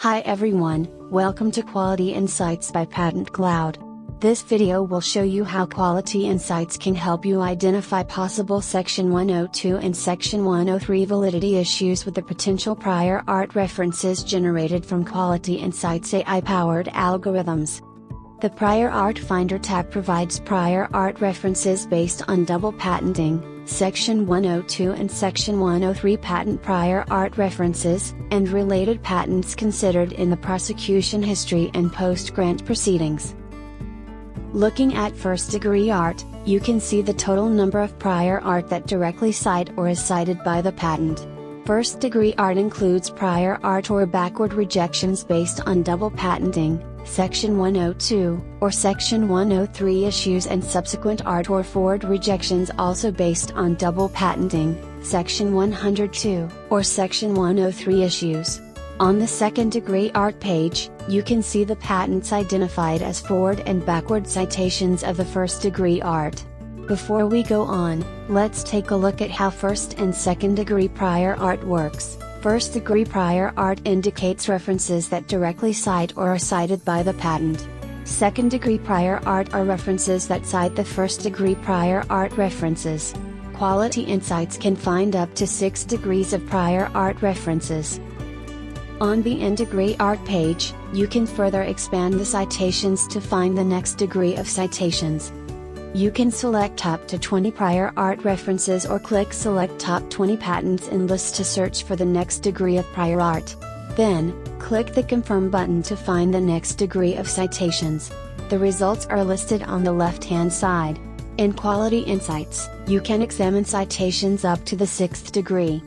Hi everyone, welcome to Quality Insights by Patent Cloud. This video will show you how Quality Insights can help you identify possible Section 102 and Section 103 validity issues with the potential prior art references generated from Quality Insights AI-powered algorithms. The Prior Art Finder tab provides prior art references based on double patenting, Section 102 and Section 103 patent prior art references, and related patents considered in the prosecution history and post-grant proceedings. Looking at first-degree art, you can see the total number of prior art that directly cite or is cited by the patent. First-degree art includes prior art or backward rejections based on double patenting, Section 102, or Section 103 issues, and subsequent art or forward rejections also based on double patenting, Section 102, or Section 103 issues. On the second-degree art page, you can see the patents identified as forward and backward citations of the first-degree art. Before we go on, let's take a look at how first and second-degree prior art works. First-degree prior art indicates references that directly cite or are cited by the patent. Second-degree prior art are references that cite the first-degree prior art references. Quality Insights can find up to 6 degrees of prior art references. On the n-degree art page, you can further expand the citations to find the next degree of citations. You can select up to 20 prior art references or click Select Top 20 Patents in List to search for the next degree of prior art. Then, click the Confirm button to find the next degree of citations. The results are listed on the left-hand side. In Quality Insights, you can examine citations up to the 6th degree.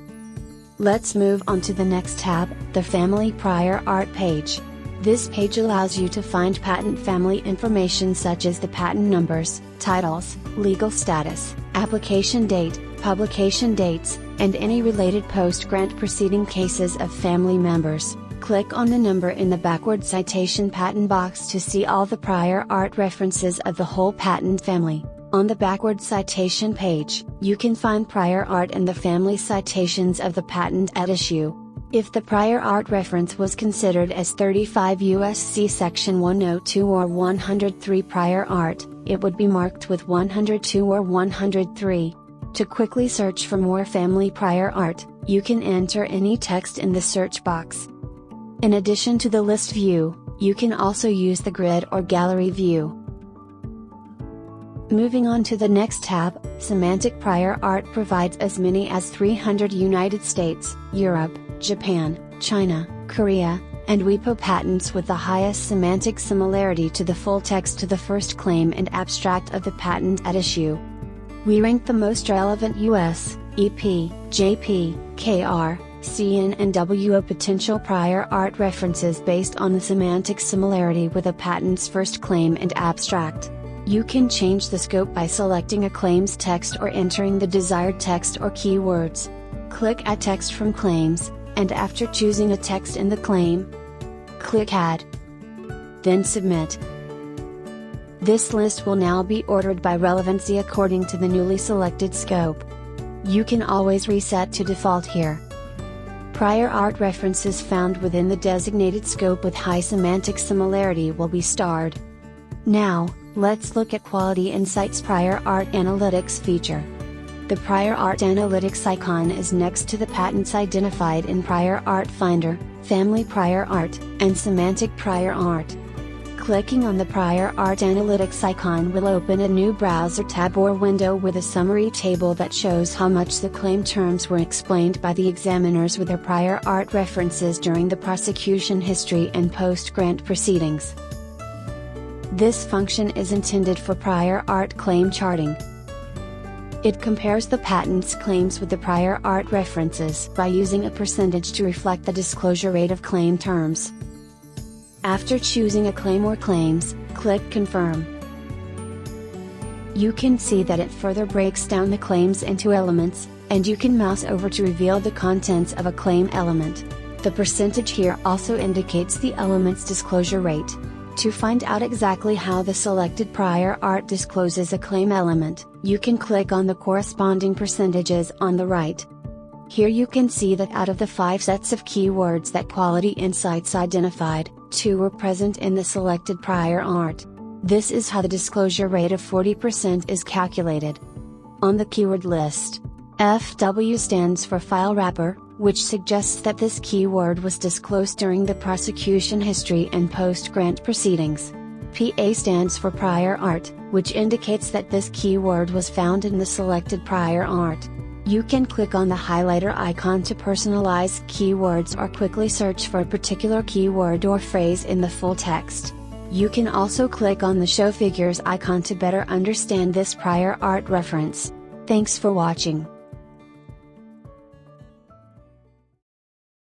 Let's move on to the next tab, the Family Prior Art page. This page allows you to find patent family information such as the patent numbers, titles, legal status, application date, publication dates, and any related post-grant proceeding cases of family members. Click on the number in the backward citation patent box to see all the prior art references of the whole patent family. On the backward citation page, you can find prior art and the family citations of the patent at issue. If the prior art reference was considered as 35 U.S.C. Section 102 or 103 prior art, it would be marked with 102 or 103. To quickly search for more family prior art, you can enter any text in the search box. In addition to the list view, you can also use the grid or gallery view. Moving on to the next tab, Semantic Prior Art provides as many as 300 United States, Europe, Japan, China, Korea, and WIPO patents with the highest semantic similarity to the full text to the first claim and abstract of the patent at issue. We rank the most relevant US, EP, JP, KR, CN and WO potential prior art references based on the semantic similarity with a patent's first claim and abstract. You can change the scope by selecting a claim's text or entering the desired text or keywords. Click Add Text from Claims, and after choosing a text in the claim, click Add. Then Submit. This list will now be ordered by relevancy according to the newly selected scope. You can always reset to default here. Prior art references found within the designated scope with high semantic similarity will be starred. Now, let's look at Quality Insights Prior Art Analytics feature. The Prior Art Analytics icon is next to the patents identified in Prior Art Finder, Family Prior Art, and Semantic Prior Art. Clicking on the Prior Art Analytics icon will open a new browser tab or window with a summary table that shows how much the claim terms were explained by the examiners with their prior art references during the prosecution history and post-grant proceedings. This function is intended for prior art claim charting. It compares the patent's claims with the prior art references by using a percentage to reflect the disclosure rate of claim terms. After choosing a claim or claims, click Confirm. You can see that it further breaks down the claims into elements, and you can mouse over to reveal the contents of a claim element. The percentage here also indicates the element's disclosure rate. To find out exactly how the selected prior art discloses a claim element, you can click on the corresponding percentages on the right. Here you can see that out of the 5 sets of keywords that Quality Insights identified, 2 were present in the selected prior art. This is how the disclosure rate of 40% is calculated. On the keyword list, FW stands for file wrapper, which suggests that this keyword was disclosed during the prosecution history and post-grant proceedings. PA stands for prior art, which indicates that this keyword was found in the selected prior art. You can click on the highlighter icon to personalize keywords or quickly search for a particular keyword or phrase in the full text. You can also click on the Show Figures icon to better understand this prior art reference. Thanks for watching.